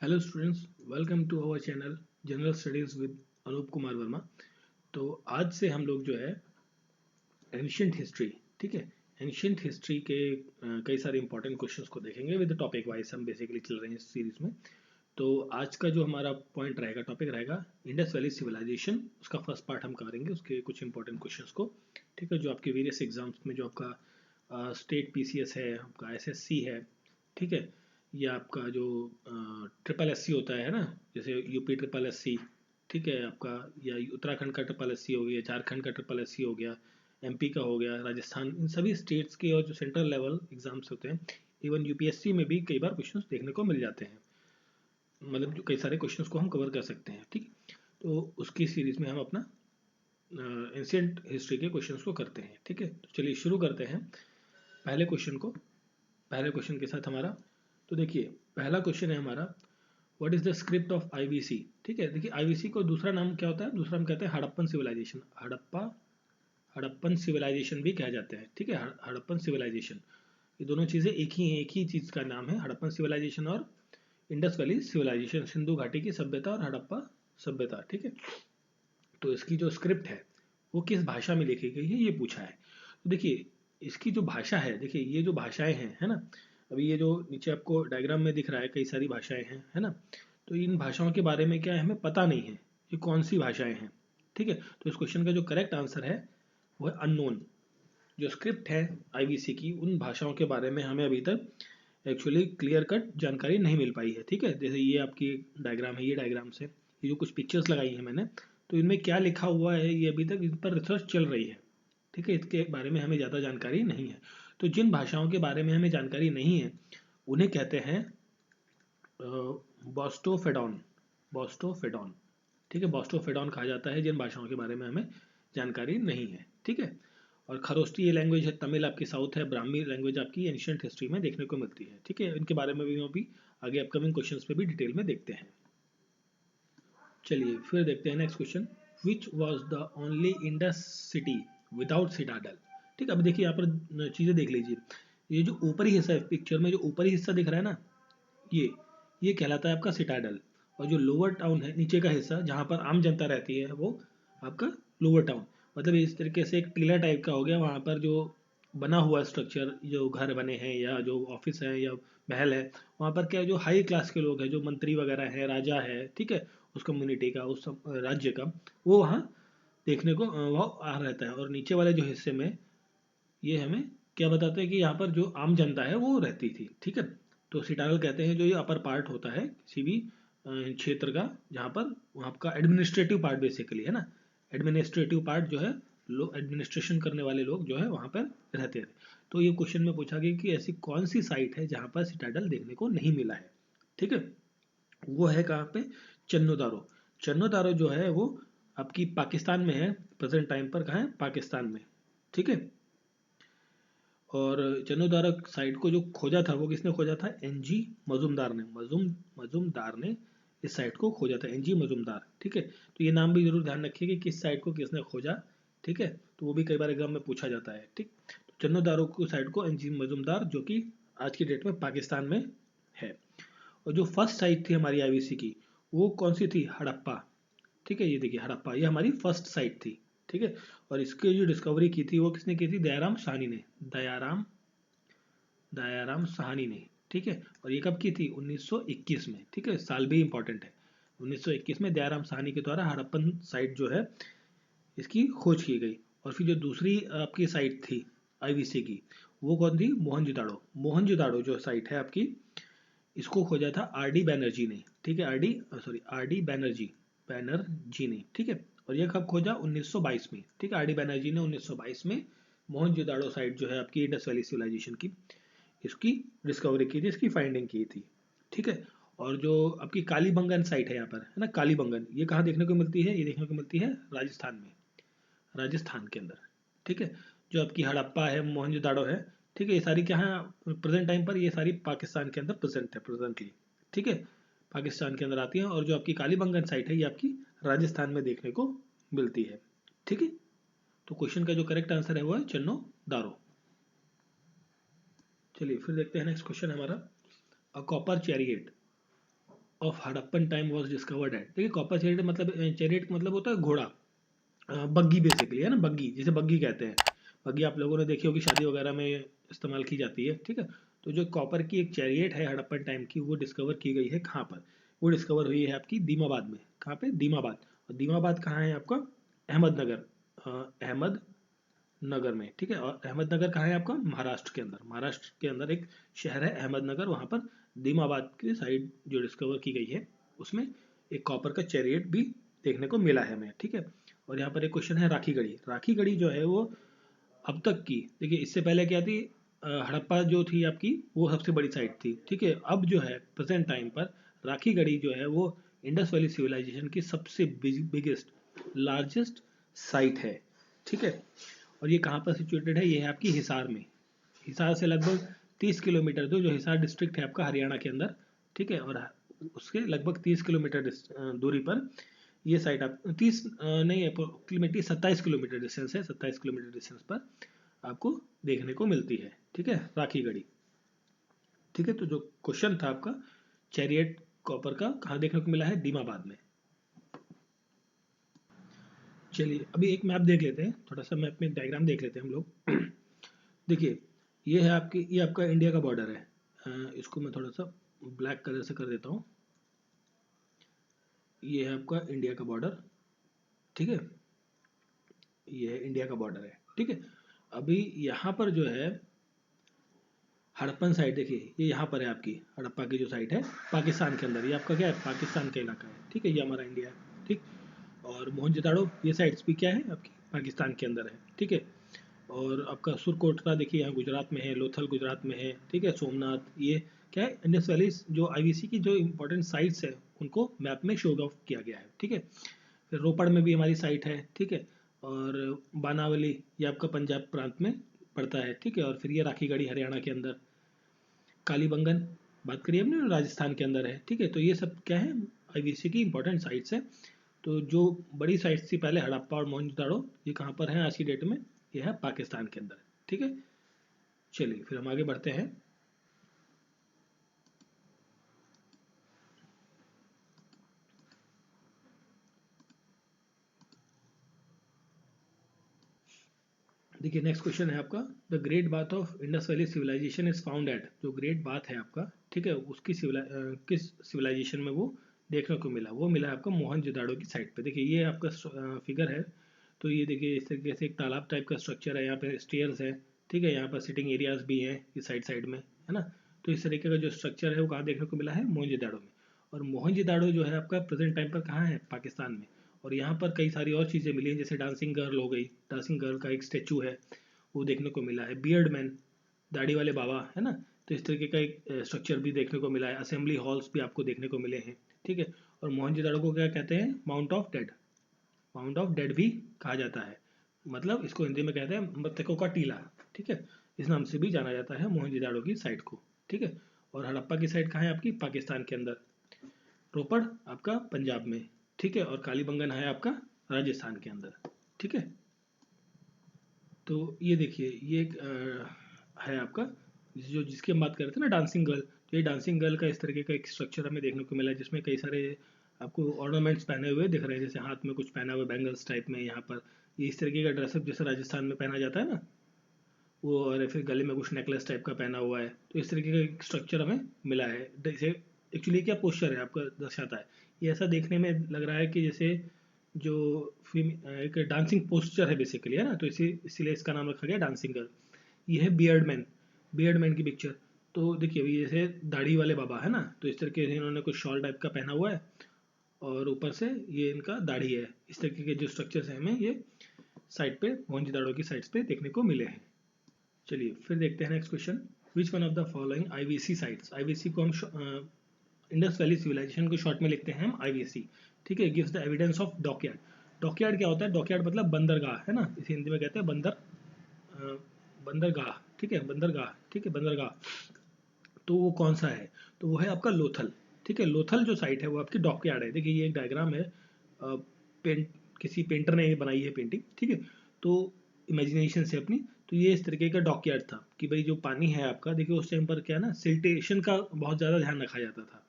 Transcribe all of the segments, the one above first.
Hello students, welcome to our channel general studies with Anup Kumar Verma. तो आज से हम लोग जो है एंशियंट हिस्ट्री, ठीक है, एंशियंट हिस्ट्री के कई सारे इंपॉर्टेंट क्वेश्चंस को देखेंगे विद टॉपिक वाइज। हम बेसिकली चल रहे हैं इस सीरीज में। तो आज का जो हमारा पॉइंट रहेगा, टॉपिक रहेगा इंडस वैली सिविलाइजेशन। उसका फर्स्ट पार्ट हम करेंगे, उसके कुछ इंपॉर्टेंट क्वेश्चंस को, ठीक है, जो आपके वेरियस एग्जाम्स में, जो आपका स्टेट पीसीएस है, आपका एसएससी है, ठीक है, या आपका जो ट्रिपल एससी होता है ना, जैसे यूपी ट्रिपल एससी, ठीक है आपका, या उत्तराखंड का ट्रिपल एससी हो गया, झारखंड का ट्रिपल एससी हो गया, एमपी का हो गया, राजस्थान, इन सभी स्टेट्स के और जो सेंट्रल लेवल एग्जाम्स होते हैं, इवन यूपीएससी में भी कई बार क्वेश्चंस देखने को मिल जाते हैं। मतलब जो कई सारे क्वेश्चंस को हम कवर कर सकते हैं, ठीक। तो उसकी सीरीज में हम अपना एंशियंट हिस्ट्री के क्वेश्चंस को करते हैं, ठीक है। तो चलिए शुरू करते हैं पहले क्वेश्चन को, पहले क्वेश्चन के साथ हमारा। तो देखिए, पहला क्वेश्चन है हमारा, what is the script of IVC. ठीक है, देखिए आईवीसी को दूसरा नाम क्या होता है, दूसरा नाम कहते हैं हड़प्पन सिविलाइजेशन। हड़प्पन सिविलाइजेशन भी कहा जाता है, ठीक है, हड़प्पन सिविलाइजेशन। ये दोनों चीज़ें एक ही हैं, एक ही चीज़ का नाम है, हड़प्पन सिविलाइजेशन और इंडस वैली सिविलाइजेशन, सिंधु घाटी की सभ्यता और हड़प्पा सभ्यता, ठीक है। तो इसकी जो स्क्रिप्ट है वो किस भाषा में लिखी गई है, ये पूछा है। तो देखिए, इसकी जो भाषा है, देखिए ये जो भाषाएं हैं, है ना, अभी ये जो नीचे आपको डायग्राम में दिख रहा है, कई सारी भाषाएं हैं, है ना। तो इन भाषाओं के बारे में क्या है, हमें पता नहीं है ये कौन सी भाषाएं हैं, ठीक है। तो इस क्वेश्चन का जो करेक्ट आंसर है वो है अननोन। जो स्क्रिप्ट है आईवीसी की, उन भाषाओं के बारे में हमें अभी तक एक्चुअली क्लियर कट जानकारी नहीं मिल पाई है, ठीक है। जैसे ये आपकी डायग्राम है, ये डायग्राम से ये जो कुछ पिक्चर्स लगाई हैं मैंने, तो इनमें क्या लिखा हुआ है ये अभी तक इन पर रिसर्च चल रही है, ठीक है। इसके बारे में हमें ज़्यादा जानकारी नहीं है। तो जिन भाषाओं के बारे में हमें जानकारी नहीं है उन्हें कहते हैं बॉस्टोफेडॉन, बॉस्टोफेडॉन, ठीक है, बॉस्टोफेडॉन कहा जाता है जिन भाषाओं के बारे में हमें जानकारी नहीं है, ठीक है। और खरोष्टी ये लैंग्वेज है, तमिल आपकी साउथ है, ब्राह्मी लैंग्वेज आपकी एंशियंट हिस्ट्री में देखने को मिलती है, ठीक है। इनके बारे में भी हम अभी आगे अपकमिंग क्वेश्चंस पे भी डिटेल में देखते हैं। चलिए फिर देखते हैं next question, which was the only Indus city without citadel. ठीक है, अब देखिए यहाँ पर चीज़ें देख लीजिए, ये जो ऊपरी हिस्सा है पिक्चर में, जो ऊपरी हिस्सा दिख रहा है ना, ये कहलाता है आपका सिटाडल। और जो लोअर टाउन है, नीचे का हिस्सा जहाँ पर आम जनता रहती है, वो आपका लोअर टाउन। मतलब इस तरीके से एक टीला टाइप का हो गया, वहाँ पर जो बना हुआ स्ट्रक्चर, जो घर बने हैं या जो ऑफिस है या महल है, वहाँ पर क्या है, जो हाई क्लास के लोग हैं, जो मंत्री वगैरह हैं, राजा है, ठीक है, उस कम्युनिटी का, उस राज्य का, वो वहाँ देखने को वहाँ आ रहता है। और नीचे वाले जो हिस्से में ये हमें क्या बताते हैं कि यहाँ पर जो आम जनता है वो रहती थी, ठीक है। तो सिटाडल कहते हैं जो ये अपर पार्ट होता है किसी भी क्षेत्र का, जहाँ पर वहाँ का एडमिनिस्ट्रेटिव पार्ट बेसिकली है ना, एडमिनिस्ट्रेटिव पार्ट जो है, लोग एडमिनिस्ट्रेशन करने वाले लोग जो है वहाँ पर रहते थे। तो ये क्वेश्चन में पूछा गया कि ऐसी कौन सी साइट है जहाँ पर सिटाडल देखने को नहीं मिला है, ठीक है। वो है कहाँ पे, चन्नोदारो। चन्नोदारो जो है वो आपकी पाकिस्तान में है, प्रेजेंट टाइम पर कहाँ है, पाकिस्तान में, ठीक है। और चन्नोदारा साइट को जो खोजा था वो किसने खोजा था, एनजी मजुमदार ने, मजुमदार ने इस साइट को खोजा था, एनजी मजुमदार, ठीक है। तो ये नाम भी जरूर ध्यान रखिए कि किस साइट को किसने खोजा, ठीक है। तो वो भी कई बार एग्जाम में पूछा जाता है, ठीक। तो चन्नोदारो को साइट को एनजी मजुमदार, जो कि आज की डेट में पाकिस्तान में है। और जो फर्स्ट साइट थी हमारी आईवीसी की, वो कौन सी थी, हड़प्पा, ठीक है। ये देखिए हड़प्पा, ये हमारी फर्स्ट साइट थी, ठीक है। और इसकी जो डिस्कवरी की थी वो किसने की थी, दयाराम साहनी ने, दयाराम साहनी ने, ठीक है। और ये कब की थी, 1921 में, ठीक है, साल भी इंपॉर्टेंट है। 1921 में दयाराम साहनी के द्वारा हड़प्पन साइट जो है इसकी खोज की गई। और फिर जो दूसरी आपकी साइट थी आईवीसी की, वो कौन थी, मोहनजोदाड़ो। मोहनजोदाड़ो जो साइट है आपकी, इसको खोजा था आर डी बैनर्जी ने, ठीक है, आर डी बैनर्जी ने, ठीक है। और ये कब खोजा, 1922 में, ठीक है। आर डी बैनर्जी ने 1922 में मोहनजोदाड़ो साइट जो है आपकी इंडस वैली सिविलाइजेशन की, इसकी डिस्कवरी की थी, इसकी फाइंडिंग की थी, ठीक है। और जो आपकी कालीबंगन साइट है यहाँ पर, है ना, कालीबंगन, ये कहाँ देखने को मिलती है, ये देखने को मिलती है राजस्थान में, राजस्थान के अंदर, ठीक है। जो आपकी हड़प्पा है, मोहनजोदाड़ो है, ठीक है, ये सारी क्या है प्रेजेंट टाइम पर, ये सारी पाकिस्तान के अंदर प्रेजेंट है, प्रेजेंटली, ठीक है, पाकिस्तान के अंदर आती है। और जो आपकी कालीबंगन साइट है ये आपकी राजस्थान में देखने को मिलती है, ठीक है। तो क्वेश्चन का जो करेक्ट आंसर है वो है चन्नो दारो। चलिए फिर देखते हैं नेक्स्ट क्वेश्चन हमारा, a copper chariot, of Harappan time was discovered at. देखिए कॉपर चैरियट मतलब होता है घोड़ा, बग्गी बेसिकली, है ना, बग्गी, जिसे बग्गी कहते हैं। बग्गी आप लोगों ने देखी होगी, शादी वगैरह में इस्तेमाल की जाती है, ठीक है। तो जो कॉपर की एक चैरियट है हड़प्पन टाइम की, वो डिस्कवर की गई है कहाँ पर? वो डिस्कवर हुई है आपकी दीमाबाद में। कहाँ पे? दीमाबाद। और दीमाबाद कहाँ है आपका? अहमदनगर, अहमदनगर में, ठीक है। और अहमदनगर कहाँ है आपका? महाराष्ट्र के अंदर। महाराष्ट्र के अंदर एक शहर है अहमदनगर, वहाँ पर दीमाबाद की साइड जो डिस्कवर की गई है, उसमें एक कॉपर का चैरियट भी देखने को मिला है हमें, ठीक है। और यहाँ पर एक क्वेश्चन है राखी गढ़ी। राखी गढ़ी जो है वो अब तक की, देखिए इससे पहले क्या थी, हड़प्पा जो थी आपकी, वो सबसे बड़ी साइट थी, ठीक है। अब जो है प्रेजेंट टाइम पर राखी गढ़ी जो है वो इंडस वैली सिविलाइजेशन की सबसे बिगेस्ट, लार्जेस्ट साइट है, ठीक है। और ये कहाँ पर सिचुएटेड है? ये है आपकी हिसार में। हिसार से लगभग 30 किलोमीटर दूर, जो हिसार डिस्ट्रिक्ट है आपका हरियाणा के अंदर, ठीक है। और उसके लगभग 30 किलोमीटर दूरी पर ये साइट आप 30 नहीं, अप्रोक्सीमेटली 27 किलोमीटर डिस्टेंस है, 27 किलोमीटर डिस्टेंस पर आपको देखने को मिलती है, ठीक है, राखी गढ़ी, ठीक है। तो जो क्वेश्चन था आपका चैरियट कॉपर का कहाँ देखने को मिला है? दीमाबाद में। चलिए अभी एक मैप देख लेते हैं, थोड़ा सा मैप में डायग्राम देख लेते हैं हम लोग। देखिए ये है आपकी, ये आपका इंडिया का बॉर्डर है। इसको मैं थोड़ा सा ब्लैक कलर से कर देता हूँ। ये है आपका इंडिया का बॉर्डर, ठीक है। ये है इंडिया का बॉर्डर है, ठीक है। अभी यहाँ पर जो है हड़प्पन साइट, देखिए ये यहाँ पर है आपकी हड़प्पा की जो साइट है पाकिस्तान के अंदर। ये आपका क्या है? पाकिस्तान का इलाका है, ठीक है। ये हमारा इंडिया है, ठीक। और मोहनजोदाड़ो ये साइट्स भी क्या है आपकी? पाकिस्तान के अंदर है, ठीक है। और आपका सुरकोटरा देखिए यहाँ गुजरात में है, लोथल गुजरात में है, ठीक है। सोमनाथ ये क्या है? इंडस वैली जो आईवीसी की जो इंपॉर्टेंट साइट्स है उनको मैप में शो ऑफ किया गया है, ठीक है। फिर रोपड़ में भी हमारी साइट है, ठीक है। और बानावली ये आपका पंजाब प्रांत में पड़ता है, ठीक है। और फिर ये राखी गढ़ी हरियाणा के अंदर, कालीबंगन बात करिए हमने राजस्थान के अंदर है, ठीक है। तो ये सब क्या है? आईवीसी की इंपॉर्टेंट साइट्स है। तो जो बड़ी साइट्स थी पहले हड़प्पा और मोहनजोदाड़ो, ये कहाँ पर है आज की डेट में? ये है पाकिस्तान के अंदर, ठीक है। चलिए फिर हम आगे बढ़ते हैं। देखिए नेक्स्ट क्वेश्चन है आपका, the great bath of Indus valley civilization is found at. जो ग्रेट बाथ है आपका, ठीक है, उसकी किस सिविलाइजेशन में वो देखने को मिला? वो मिला है आपका मोहनजोदाड़ो की साइड पे। देखिए ये आपका फिगर है। तो ये देखिए इस तरीके से एक तालाब टाइप का स्ट्रक्चर है, यहाँ पे स्टेयर्स है, ठीक है। यहाँ पर सिटिंग एरियाज भी हैं इस साइड साइड में, है ना। तो इस तरीके का जो स्ट्रक्चर है वो कहाँ देखने को मिला है? मोहनजोदाड़ो में। और मोहनजोदाड़ो जो है आपका प्रेजेंट टाइम पर कहाँ है? पाकिस्तान में। और यहाँ पर कई सारी और चीज़ें मिली हैं, जैसे डांसिंग गर्ल हो गई, डांसिंग गर्ल का एक स्टेचू है वो देखने को मिला है। बियर्ड मैन, दाढ़ी वाले बाबा, है ना। तो इस तरीके का एक स्ट्रक्चर भी देखने को मिला है। असेंबली हॉल्स भी आपको देखने को मिले हैं, ठीक है। और मोहनजोदाड़ो को क्या कहते हैं? Mount of dead, mount of dead भी कहा जाता है। मतलब इसको हिंदी में कहते हैं मृतकों का टीला, ठीक है। इस नाम से भी जाना जाता है मोहनजोदाड़ो की साइट को, ठीक है। और हड़प्पा की साइट कहाँ है आपकी? पाकिस्तान के अंदर। रोपड़ आपका पंजाब में, ठीक है। और कालीबंगन है आपका राजस्थान के अंदर, ठीक है। तो ये देखिए ये एक है आपका, जो जिसकी हम बात कर रहे थे ना, डांसिंग गर्ल। तो ये डांसिंग गर्ल का इस तरीके का एक स्ट्रक्चर हमें देखने को मिला है, जिसमें कई सारे आपको ऑर्नामेंट्स पहने हुए दिख रहे हैं, जैसे हाथ में कुछ पहना हुआ बैंगल्स टाइप में यहाँ पर। ये इस तरीके का ड्रेसअप जैसे राजस्थान में पहना जाता है ना वो, और फिर गले में कुछ नेकलेस टाइप का पहना हुआ है। तो इस तरीके का एक स्ट्रक्चर हमें मिला है। जैसे एक्चुअली क्या पोस्चर है आपका दर्शाता है, ये ऐसा देखने में लग रहा है कि जैसे जो एक डांसिंग पोस्चर है बेसिकली, है ना। तो इसीलिए इसका नाम रखा गया डांसिंग गर्ल। ये है बियर्ड मैन, बियर्ड मैन की पिक्चर। तो देखिए अभी जैसे दाढ़ी वाले बाबा है ना, तो इस तरीके से इन्होंने कुछ शॉल टाइप का पहना हुआ है, और ऊपर से ये इनका दाढ़ी है। इस तरीके के जो स्ट्रक्चर्स हैं हमें ये साइड पे, मोहनजोदाड़ो की साइड्स पे देखने को मिले हैं। चलिए फिर देखते हैं next question, which one of the following IVC sites. IVC को हम इंडस वैली सिविलाइजेशन को शॉर्ट में लिखते हैं हम आईवीसी, ठीक है। Gives the evidence of dockyard. Dockyard क्या होता है? डॉकयार्ड मतलब बंदरगाह, है ना। इसे हिंदी में कहते हैं बंदरगाह, ठीक है, बंदरगाह, ठीक है, बंदरगाह। तो वो कौन सा है? तो वो है आपका लोथल, ठीक है। लोथल जो साइट है वो आपकी डॉकयार्ड है। देखिए ये एक डायग्राम है, पेंट किसी पेंटर ने ये बनाई है पेंटिंग, ठीक है। तो इमेजिनेशन से अपनी, तो ये इस तरीके का डॉकयार्ड था कि भाई जो पानी है आपका, देखिए उस टाइम पर क्या है ना, सिल्टेशन का बहुत ज़्यादा ध्यान रखा जाता था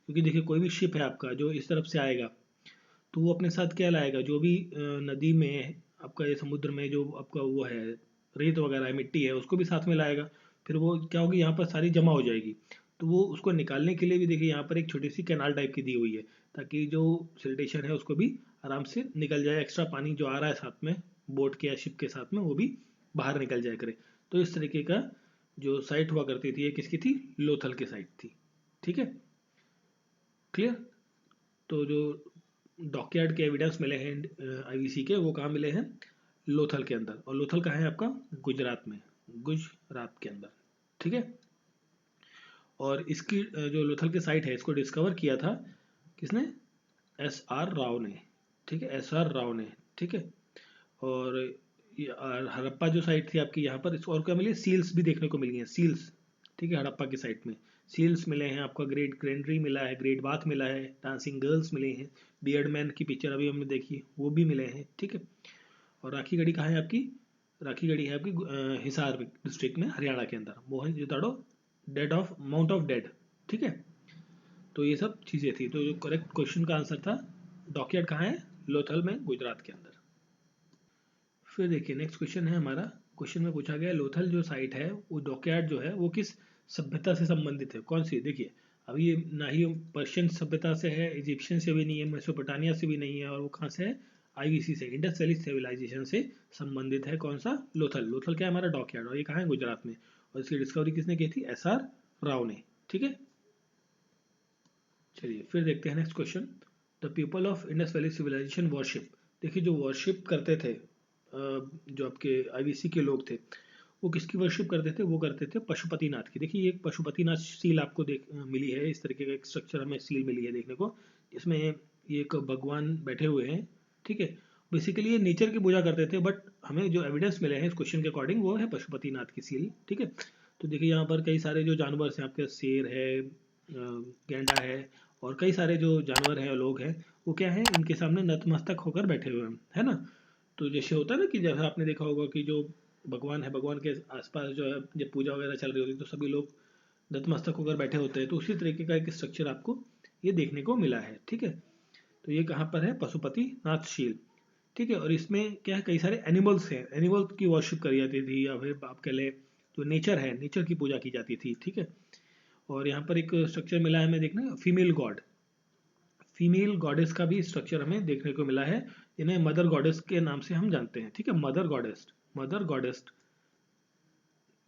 क्योंकि देखिए कोई भी शिप है आपका जो इस तरफ से आएगा तो वो अपने साथ क्या लाएगा, जो भी नदी में आपका ये समुद्र में जो आपका वो है रेत वगैरह है, मिट्टी है, उसको भी साथ में लाएगा। फिर वो क्या होगी, यहाँ पर सारी जमा हो जाएगी। तो वो उसको निकालने के लिए भी देखिए यहाँ पर एक छोटी सी कैनाल टाइप की दी हुई है, ताकि जो सिल्टेशन है उसको भी आराम से निकल जाए, एक्स्ट्रा पानी जो आ रहा है साथ में बोट के या शिप के साथ में वो भी बाहर निकल जाया करे। तो इस तरीके का जो साइट हुआ करती थी, ये किसकी थी, लोथल की साइट थी। ठीक है, क्लियर। तो जो डॉकयार्ड के एविडेंस मिले हैं आईवीसी के, वो कहाँ मिले हैं, लोथल के अंदर। और लोथल कहाँ है आपका, गुजरात में, गुजरात के अंदर। ठीक है, और इसकी जो लोथल की साइट है इसको डिस्कवर किया था किसने, एस आर राव ने। ठीक है, एस आर राव ने। ठीक है, और हड़प्पा जो साइट थी आपकी, यहाँ पर इसको और क्या मिले, सील्स भी देखने को मिली हैं, सील्स। ठीक है, हड़प्पा की साइट में सील्स मिले हैं आपका, ग्रेट ग्रेनरी मिला है, ग्रेट बाथ मिला है, डांसिंग गर्ल्स मिले हैं, बियर्ड मैन की पिक्चर अभी हमने देखी वो भी मिले हैं। ठीक है, और राखी गढ़ी कहाँ है आपकी, राखी गढ़ी है आपकी हिसार डिस्ट्रिक्ट में, हरियाणा के अंदर, Mohenjodaro dead of mount of dead. ठीक है, तो ये सब चीज़ें थी। तो जो करेक्ट क्वेश्चन का आंसर था डॉकयार्ड कहाँ है, लोथल में, गुजरात के अंदर। फिर देखिए नेक्स्ट क्वेश्चन है हमारा। क्वेश्चन में पूछा गया लोथल जो साइट है वो डॉकयार्ड जो है वो किस सभ्यता से संबंधित है, कौन सी। देखिए अभी ये ना ही पर्शियन सभ्यता से है, इजिप्शियन से भी नहीं है, मेसोपोटामिया से भी नहीं है, और वो कहाँ से है, आईवीसी से, इंडस वैली सिविलाइजेशन से संबंधित है। कौन सा, लोथल। लोथल क्या है हमारा, डॉकयार्ड, और ये कहाँ है, गुजरात में। और इसकी डिस्कवरी किसने की थी, एस आर राव ने। ठीक है, चलिए फिर देखते हैं next question. The people of Indus valley civilization worship. देखिए जो वॉरशिप करते थे जो आपके आईवीसी के लोग थे, वो किसकी वर्शिप करते थे, वो करते थे पशुपतिनाथ की। देखिए एक पशुपतिनाथ सील आपको मिली है, इस तरीके का एक स्ट्रक्चर हमें सील मिली है देखने को, इसमें ये एक भगवान बैठे हुए हैं। ठीक है, बेसिकली ये नेचर की पूजा करते थे, बट हमें जो एविडेंस मिले हैं इस क्वेश्चन के अकॉर्डिंग वो है पशुपतिनाथ की सील। ठीक है, तो देखिए यहाँ पर कई सारे जो जानवर हैं आपके, शेर है, गैंडा है, और कई सारे जो जानवर हैं, लोग हैं, वो क्या है, इनके सामने नतमस्तक होकर बैठे हुए हैं, है ना। तो जैसे होता है ना कि जैसे आपने देखा होगा कि जो भगवान है, भगवान के आसपास जो है जब पूजा वगैरह चल रही होती है तो सभी लोग नतमस्तक होकर बैठे होते हैं, तो उसी तरीके का एक स्ट्रक्चर आपको ये देखने को मिला है। ठीक है, तो ये कहाँ पर है, पशुपति नाथ शील। ठीक है, और इसमें क्या है, कई सारे एनिमल्स हैं, एनिमल की वर्शिप करी जाती थी, या फिर आप कह ले जो नेचर है, नेचर की पूजा की जाती थी। ठीक है, और यहाँ पर एक स्ट्रक्चर मिला है हमें देखना, फीमेल गॉड, फीमेल गॉडेस का भी स्ट्रक्चर हमें देखने को मिला है। इन्हें मदर गॉडेस के नाम से हम जानते हैं। ठीक है, मदर गॉडेस, मदर गॉडेस।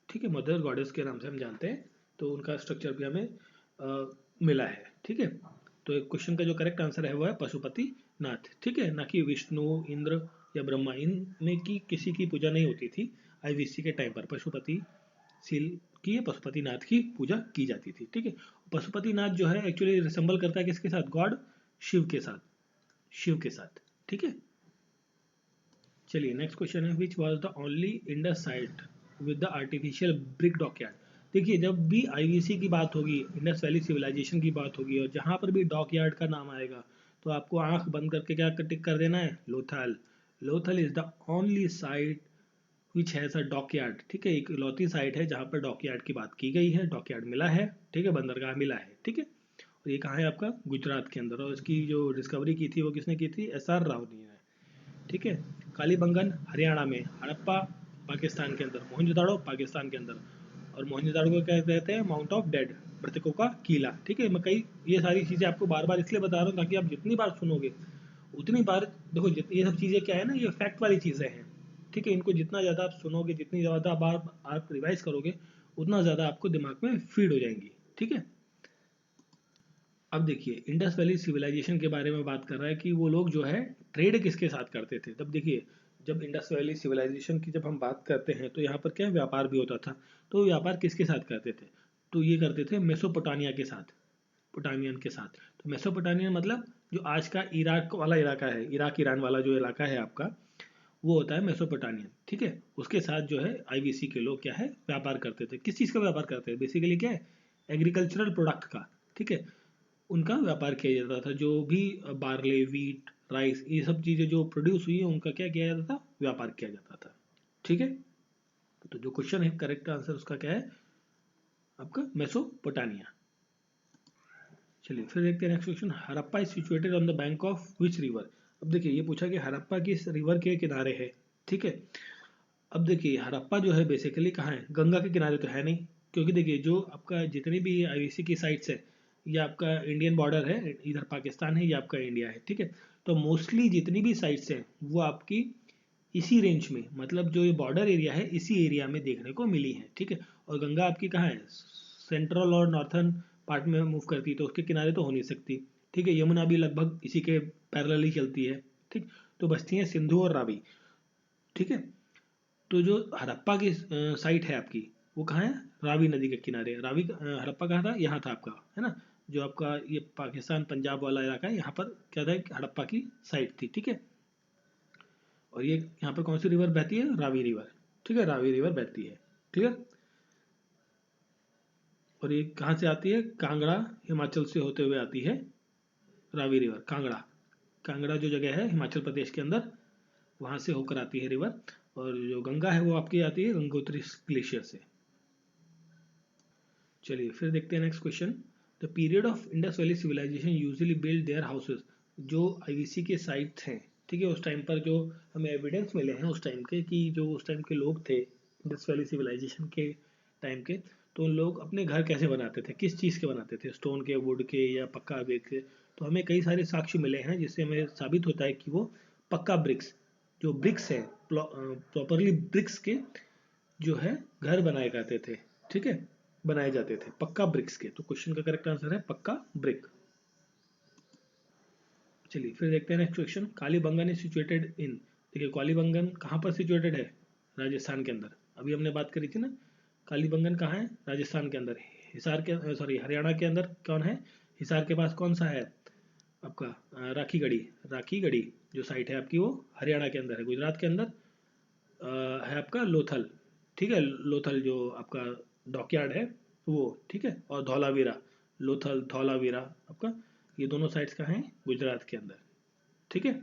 ठीक है, मदर गॉडेस के नाम से हम जानते हैं, तो उनका स्ट्रक्चर भी हमें मिला है। ठीक है, तो क्वेश्चन का जो करेक्ट आंसर है वो है पशुपति नाथ। ठीक है, ना कि विष्णु, इंद्र या ब्रह्मा, इनमें की किसी की पूजा नहीं होती थी आईवीसी के टाइम पर। पशुपति सील की, पशुपति नाथ की पूजा की जाती थी। ठीक है, पशुपति नाथ जो है एक्चुअली रिसेंबल करता है किसके साथ, गॉड शिव के साथ, शिव के साथ। ठीक है, चलिए नेक्स्ट क्वेश्चन है, which was the only Indus site with the artificial brick dockyard. देखिए जब भी आईवीसी की बात होगी, इंडस वैली सिविलाइजेशन की बात होगी, और जहां पर भी डॉकयार्ड का नाम आएगा तो आपको आंख बंद करके क्या टिक कर देना है, Lothal. Lothal is the only site which has a dockyard. ठीक है, एक लौती साइट है जहां पर डॉकयार्ड की बात की गई है, डॉकयार्ड मिला है। ठीक है, बंदरगाह मिला है। ठीक है, और ये कहाँ है आपका, गुजरात के अंदर, और इसकी जो डिस्कवरी की थी वो किसने की थी, एस आर राव ने। ठीक है, कालीबंगन हरियाणा में, हड़प्पा पाकिस्तान के अंदर, मोहनजोदाड़ो पाकिस्तान के अंदर, और मोहनजोदाड़ो को क्या कहते हैं, माउंट ऑफ डेड, मृतकों का किला। ठीक है, मैं कई ये सारी चीज़ें आपको बार बार इसलिए बता रहा हूँ ताकि आप जितनी बार सुनोगे उतनी बार देखो, ये सब चीज़ें क्या है ना, ये फैक्ट वाली चीज़ें हैं। ठीक है, इनको जितना ज़्यादा आप सुनोगे, जितनी ज़्यादा बार आप रिवाइज करोगे, उतना ज़्यादा आपको दिमाग में फीड हो जाएंगी। ठीक है, अब देखिए इंडस वैली सिविलाइजेशन के बारे में बात कर रहा है कि वो लोग जो है ट्रेड किसके साथ करते थे। तब देखिए जब इंडस वैली सिविलाइजेशन की जब हम बात करते हैं तो यहाँ पर क्या व्यापार भी होता था। तो व्यापार किसके साथ करते थे, तो ये करते थे मेसोपोटामिया के साथ, पोटामियन के साथ। तो मेसोपोटामियन मतलब जो आज का इराक वाला इलाका है, इराक ईरान वाला जो इलाका है आपका, वो होता है मेसोपोटामियन। ठीक है, उसके साथ जो है आईवीसी के लोग क्या है व्यापार करते थे। किस चीज़ का व्यापार करते हैं, बेसिकली क्या है, एग्रीकल्चरल प्रोडक्ट का। ठीक है, उनका व्यापार किया जाता था, जो भी बार्ले, वीट, राइस, ये सब चीज़ें जो प्रोड्यूस हुई है उनका क्या किया जाता था, व्यापार किया जाता था। ठीक है, तो जो क्वेश्चन है करेक्ट आंसर उसका क्या है आपका, मेसोपोटामिया। चलिए फिर देखते हैं next question. Harappa is situated on the bank of which river. अब देखिए ये पूछा कि हड़प्पा किस रिवर के किनारे है, ठीक है। अब देखिए हड़प्पा जो है बेसिकली कहाँ है, गंगा के किनारे तो है नहीं, क्योंकि देखिए जो आपका जितनी भी आईवीसी की साइट्स है, ये आपका इंडियन बॉर्डर है, इधर पाकिस्तान है, ये आपका इंडिया है, ठीक है। तो मोस्टली जितनी भी साइट्स हैं वो आपकी इसी रेंज में, मतलब जो ये बॉर्डर एरिया है इसी एरिया में देखने को मिली है, ठीक है। और गंगा आपकी कहाँ है, सेंट्रल और नॉर्थर्न पार्ट में मूव करती है, तो उसके किनारे तो हो नहीं सकती, ठीक है। यमुना भी लगभग इसी के पैरेलल ही चलती है, ठीक। तो बचती हैं सिंधु और रावी, ठीक है। तो जो हड़प्पा की साइट है आपकी, वो कहाँ है, रावी नदी के किनारे। हड़प्पा कहाँ था, यहाँ था आपका, है ना। जो आपका ये पाकिस्तान पंजाब वाला इलाका है, यहाँ पर क्या था, हड़प्पा की साइट थी, ठीक है। और ये यहाँ पर कौन सी रिवर बहती है, रावी रिवर, ठीक है, रावी रिवर बहती है, ठीक है। और ये कहाँ से आती है, कांगड़ा हिमाचल से होते हुए आती है रावी रिवर। कांगड़ा, कांगड़ा जो जगह है हिमाचल प्रदेश के अंदर, वहाँ से होकर आती है रिवर। और जो गंगा है वो आपकी आती है गंगोत्री ग्लेशियर से। चलिए फिर देखते हैं next question. The period of Indus valley civilization usually build their houses. जो आईवीसी के साइट्स हैं, ठीक है, उस टाइम पर जो हमें एविडेंस मिले हैं उस टाइम के, कि जो उस टाइम के लोग थे इंडस वैली सिविलाइजेशन के टाइम के, तो उन लोग अपने घर कैसे बनाते थे, किस चीज़ के बनाते थे, स्टोन के, वुड के या पक्का ब्रिक के। तो हमें कई सारे साक्ष्य मिले हैं जिससे हमें साबित होता है कि वो पक्का ब्रिक्स, जो ब्रिक्स है प्रॉपरली ब्रिक्स के जो है घर बनाए जाते थे, ठीक है, बनाए जाते थे पक्का ब्रिक्स के। तो क्वेश्चन का करेक्ट आंसर है पक्का ब्रिक। चलिए फिर देखते हैं next question. Kalibangan is situated in. देखिए कालीबंगन कहाँ पर सिचुएटेड है, राजस्थान के अंदर। अभी हमने बात करी थी ना, कालीबंगन कहाँ है, राजस्थान के अंदर। हिसार के, सॉरी, हरियाणा के अंदर कौन है, हिसार के पास कौन सा है आपका, राखी गढ़ी। राखी गढ़ी जो साइट है आपकी वो हरियाणा के अंदर है। गुजरात के अंदर है आपका लोथल, ठीक है, लोथल जो आपका डॉकयार्ड है वो, ठीक है। और धौलावीरा, लोथल धौलावीरा आपका, ये दोनों साइट्स कहाँ हैं, गुजरात के अंदर, ठीक है।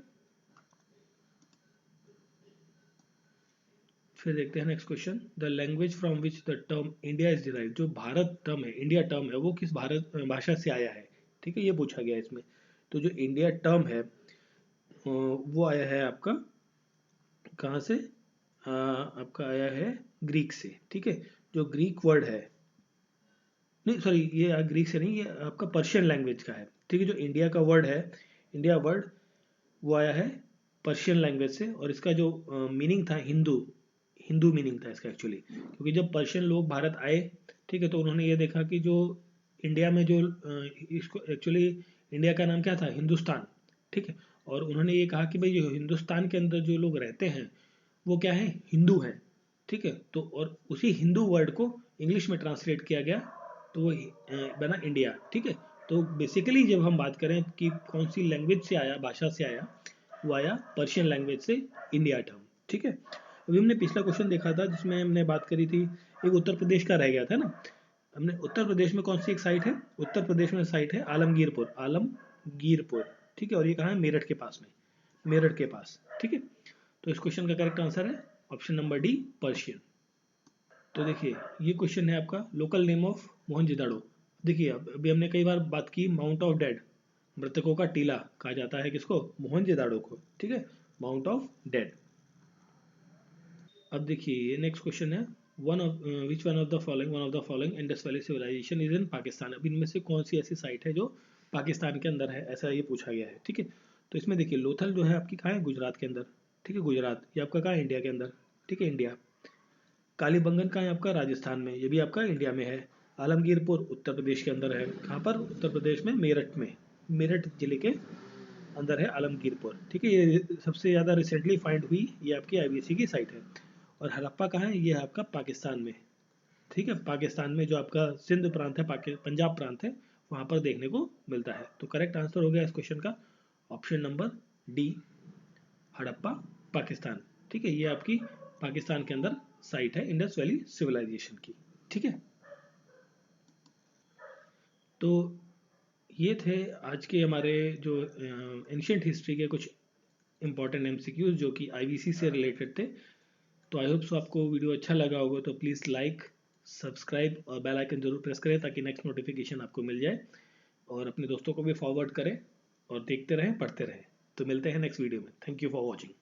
फिर देखते हैं next question. The language from which the term India is derive. जो भारत टर्म है, इंडिया टर्म है, वो किस भारत भाषा से आया है, ठीक है, ये पूछा गया है इसमें। तो जो इंडिया टर्म है वो आया है आपका कहाँ से, आपका आया है ग्रीक से, ठीक है। जो ग्रीक वर्ड है, नहीं सॉरी, ये ग्रीक से नहीं, ये आपका पर्शियन लैंग्वेज का है, ठीक है। जो इंडिया का वर्ड है, इंडिया वर्ड, वो आया है पर्शियन लैंग्वेज से। और इसका जो मीनिंग था हिंदू, हिंदू मीनिंग था इसका एक्चुअली। क्योंकि जब पर्शियन लोग भारत आए, ठीक है, तो उन्होंने ये देखा कि जो इंडिया में जो इसको एक्चुअली इंडिया का नाम क्या था, हिंदुस्तान, ठीक है। और उन्होंने ये कहा कि भाई जो हिंदुस्तान के अंदर जो लोग रहते हैं वो क्या है, हिंदू हैं, ठीक है। तो और उसी हिंदू वर्ड को इंग्लिश में ट्रांसलेट किया गया, तो वो बना इंडिया, ठीक है। तो बेसिकली जब हम बात करें कि कौन सी लैंग्वेज से आया, भाषा से आया, वो आया पर्शियन लैंग्वेज से इंडिया टर्म, ठीक है। अभी हमने पिछला क्वेश्चन देखा था जिसमें हमने बात करी थी, एक उत्तर प्रदेश का रह गया था ना। हमने उत्तर प्रदेश में कौन सी एक साइट है, उत्तर प्रदेश में साइट है आलमगीरपुर, आलमगीरपुर, ठीक है। और ये कहाँ है, मेरठ के पास में, मेरठ के पास, ठीक है। तो इस क्वेश्चन का करेक्ट आंसर है ऑप्शन नंबर डी, पर्शियन। तो देखिए ये क्वेश्चन है आपका, लोकल नेम ऑफ मोहनजोदाड़ो। देखिए अभी हमने कई बार बात की माउंट ऑफ डेड, मृतकों का टीला कहा जाता है किसको, मोहनजोदाड़ो को, ठीक है, माउंट ऑफ डेड। अब देखिए ये नेक्स्ट क्वेश्चन है, one of which one of the following Indus valley civilization is in Pakistan. अब इनमें से कौन सी ऐसी साइट है जो पाकिस्तान के अंदर है, ऐसा ये पूछा गया है, ठीक है। तो इसमें देखिए लोथल जो है आपकी कहाँ है, गुजरात के अंदर, ठीक है, गुजरात। ये आपका कहाँ है, इंडिया के अंदर, ठीक है, इंडिया। कालीबंगन कहाँ है आपका, राजस्थान में, ये भी आपका इंडिया में है। आलमगीरपुर उत्तर प्रदेश के अंदर है, कहाँ पर, उत्तर प्रदेश में मेरठ में, मेरठ जिले के अंदर है आलमगीरपुर, ठीक है। ये सबसे ज़्यादा रिसेंटली फाइंड हुई ये आपकी आईवीसी की साइट है। और हड़प्पा कहाँ है, ये है आपका पाकिस्तान में, ठीक है, पाकिस्तान में जो आपका सिंध प्रांत है, पंजाब प्रांत है, वहाँ पर देखने को मिलता है। तो करेक्ट आंसर हो गया इस क्वेश्चन का option number D, Harappa, Pakistan, ठीक है। ये आपकी पाकिस्तान के अंदर साइट है इंडस वैली सिविलाइजेशन की, ठीक है। तो ये थे आज के हमारे जो एंशियंट हिस्ट्री के कुछ इंपॉर्टेंट एमसीक्यूज जो कि आईवीसी से रिलेटेड थे। तो आई होप सो आपको वीडियो अच्छा लगा होगा, तो प्लीज़ लाइक, सब्सक्राइब और बेल आइकन जरूर प्रेस करें ताकि नेक्स्ट नोटिफिकेशन आपको मिल जाए। और अपने दोस्तों को भी फॉरवर्ड करें और देखते रहें, पढ़ते रहें। तो मिलते हैं नेक्स्ट वीडियो में। Thank you for watching.